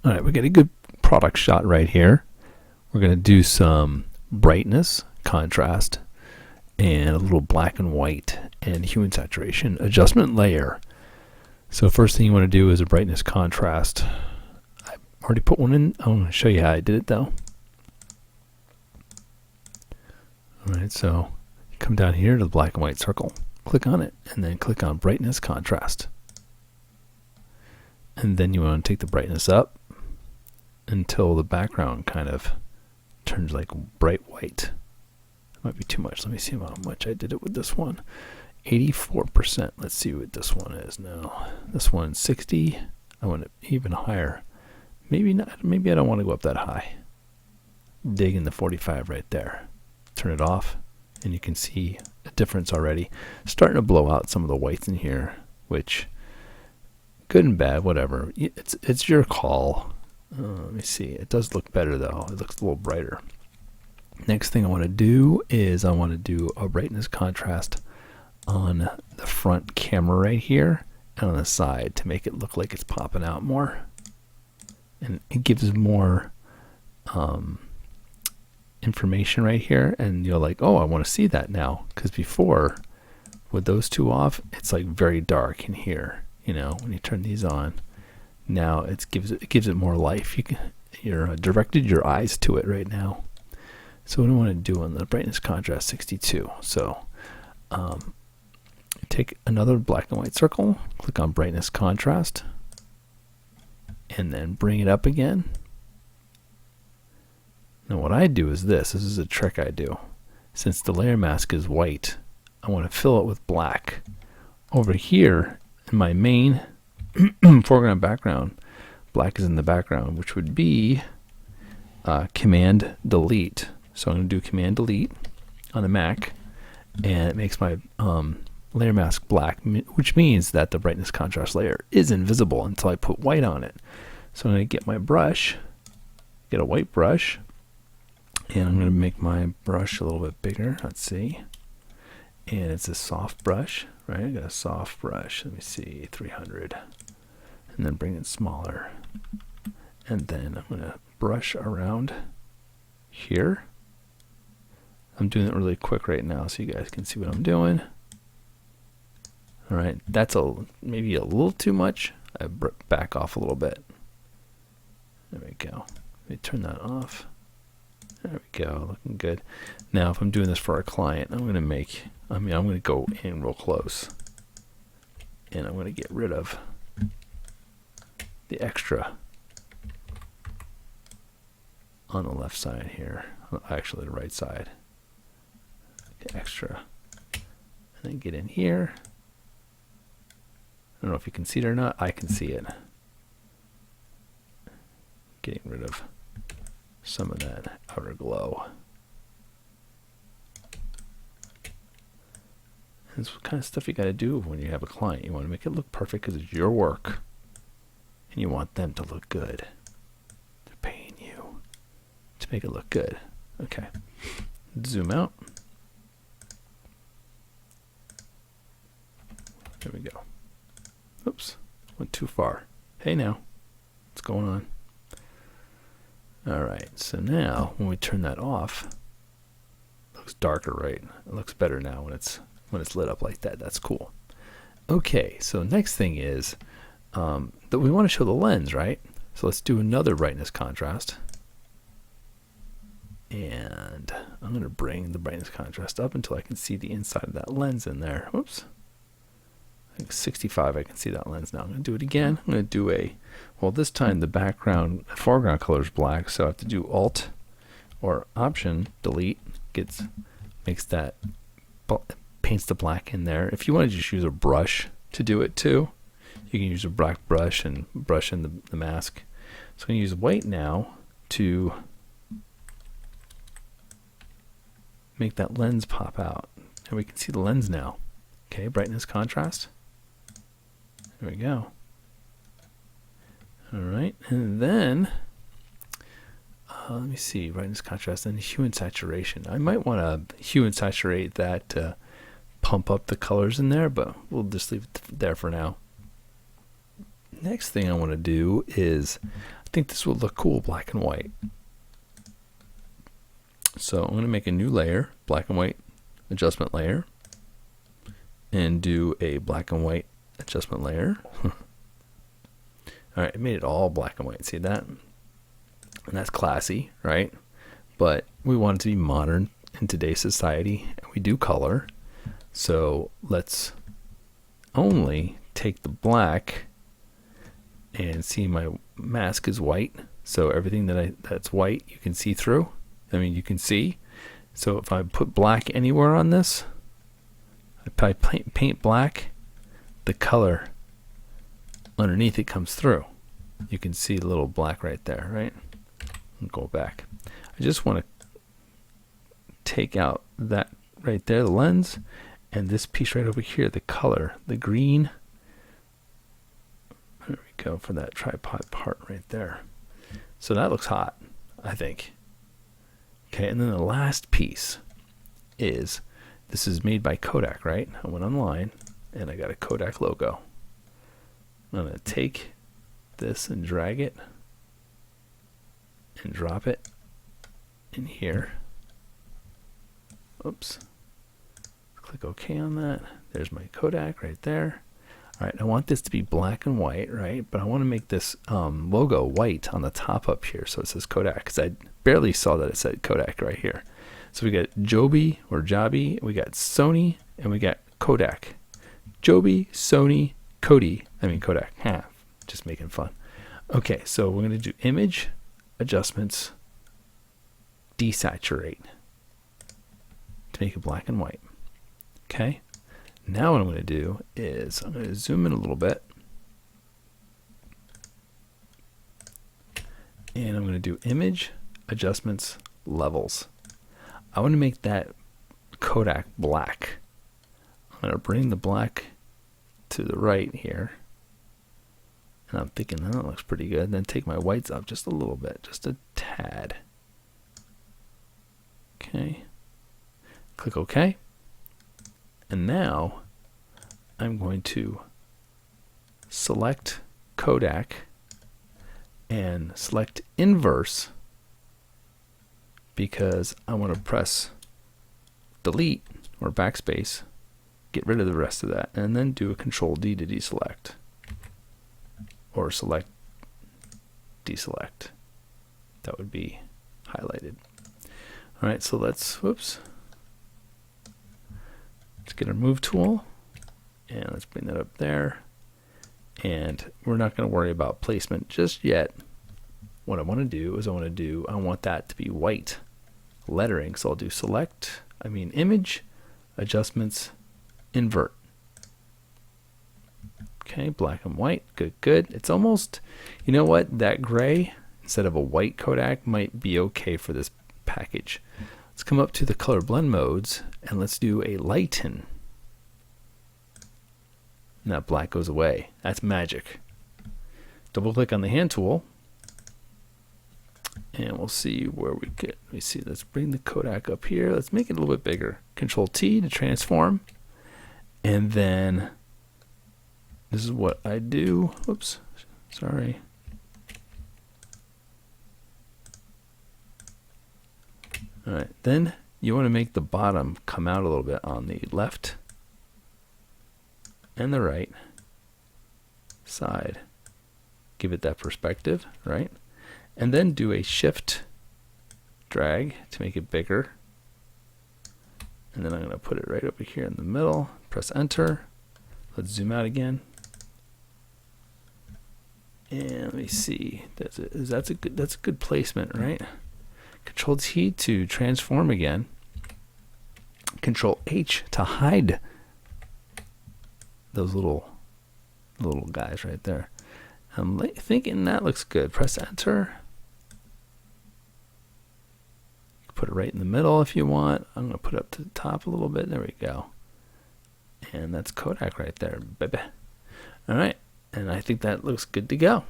All right, we got a good product shot right here. We're going to do some brightness, contrast, and a little black and white and hue and saturation adjustment layer. So first thing you want to do is a brightness contrast. I already put one in. I'm going to show you how I did it though. All right, so you come down here to the black and white circle, click on it, and then click on brightness contrast. And then you want to take the brightness up until the background kind of turns like bright white. That might be too much. Let me see how much I did it with this one. 84%. Let's see what this one is now. This one's 60. I want it even higher. Maybe not. Maybe I don't want to go up that high. Dig in the 45 right there. Turn it off, and you can see a difference already. Starting to blow out some of the whites in here, which good and bad, whatever. It's your call. Let me see. It does look better though. It looks a little brighter. Next thing I want to do is I want to do a brightness contrast on the front camera right here and on the side to make it look like it's popping out more. And it gives more information right here, and you're like, oh, I want to see that now, because before with those two off, it's like very dark in here. You know, when you turn these on, now it gives it more life. You're directed your eyes to it right now. So what do I want to do on the brightness contrast 62? So take another black and white circle, click on brightness contrast, and then bring it up again. Now what I do is this is a trick I do. Since the layer mask is white, I want to fill it with black. Over here in my main foreground background, black is in the background, which would be Command Delete. So I'm going to do Command Delete on the Mac, and it makes my layer mask black, which means that the brightness contrast layer is invisible until I put white on it. So I'm going to get my brush, get a white brush, and I'm going to make my brush a little bit bigger. Let's see. And it's a soft brush, right? I got a soft brush. Let me see, 300. And then bring it smaller. And then I'm going to brush around here. I'm doing it really quick right now so you guys can see what I'm doing. All right, that's maybe a little too much. I back off a little bit. There we go. Let me turn that off. There we go, looking good. Now, if I'm doing this for a client, I'm going to go in real close. And I'm going to get rid of the extra on the left side here. Actually, the right side. The extra. And then get in here. I don't know if you can see it or not. I can see it. Getting rid of some of that outer glow. This is the kind of stuff you got to do when you have a client. You want to make it look perfect because it's your work, and you want them to look good. They're paying you to make it look good. Okay, zoom out. There we go. Oops, went too far. Hey now, what's going on? All right, so now when we turn that off, it looks darker, right? It looks better now when it's lit up like that. That's cool. Okay, so next thing is that we want to show the lens, right? So let's do another brightness contrast. And I'm going to bring the brightness contrast up until I can see the inside of that lens in there. Whoops. I think 65, I can see that lens now. I'm going to do it again. I'm going to do well, this time the foreground color is black, so I have to do Alt or Option Delete. Paints the black in there. If you want to just use a brush to do it too, you can use a black brush and brush in the mask. So I'm going to use white now to make that lens pop out. And we can see the lens now. Okay, brightness contrast. There we go. All right, and then let me see, brightness contrast and hue and saturation. I might want to hue and saturate that to pump up the colors in there, but we'll just leave it there for now. Next thing I want to do is think this will look cool black and white. So I'm going to make a new layer, black and white adjustment layer, and do a black and white adjustment layer. All right, I made it all black and white. See that? And that's classy, right? But we want it to be modern in today's society, and we do color. So let's only take the black, and see my mask is white. So everything that's white you can see through. I mean, you can see. So if I put black anywhere on this, if I paint black, the color underneath it comes through. You can see a little black right there, right? I'll go back. I just want to take out that right there, the lens, and this piece right over here, the color, the green. There we go for that tripod part right there. So that looks hot, I think. Okay, and then the last piece is, this is made by Kodak, right? I went online and I got a Kodak logo. I'm going to take this and drag it and drop it in here. Oops. Click OK on that. There's my Kodak right there. All right, I want this to be black and white, right? But I want to make this logo white on the top up here, so it says Kodak, because I barely saw that it said Kodak right here. So we got Joby or Joby, we got Sony, and we got Kodak. Joby, Sony, Kodak. Just making fun. Okay, so we're going to do image, adjustments, desaturate to make it black and white. Okay. Now what I'm going to do is I'm going to zoom in a little bit, and I'm going to do image, adjustments, levels. I want to make that Kodak black. I'm going to bring the black to the right here, and I'm thinking that looks pretty good. Then take my whites up just a little bit, just a tad. Okay. Click OK. And now I'm going to select Kodak and select inverse, because I want to press delete or backspace, get rid of the rest of that, and then do a Control D to deselect, or select deselect. That would be highlighted. All right, so let's get our move tool, and let's bring that up there. And we're not going to worry about placement just yet. What I want to do is I want that to be white lettering. So I'll do image, adjustments, invert. Okay, black and white, good. It's almost, you know what, that gray instead of a white Kodak might be okay for this package. Let's come up to the color blend modes and let's do a lighten. And that black goes away. That's magic. Double click on the hand tool and we'll see where we get. Let me see, let's bring the Kodak up here. Let's make it a little bit bigger. Control T to transform. And then this is what I do. Oops, sorry. All right, then you want to make the bottom come out a little bit on the left and the right side. Give it that perspective, right? And then do a shift drag to make it bigger. And then I'm going to put it right over here in the middle. Press enter. Let's zoom out again. And let me see. That's a good placement, right? Control T to transform again. Control H to hide those little guys right there. I'm thinking that looks good. Press enter. Put it right in the middle if you want. I'm going to put it up to the top a little bit. There we go. And that's Kodak right there, baby. All right. And I think that looks good to go.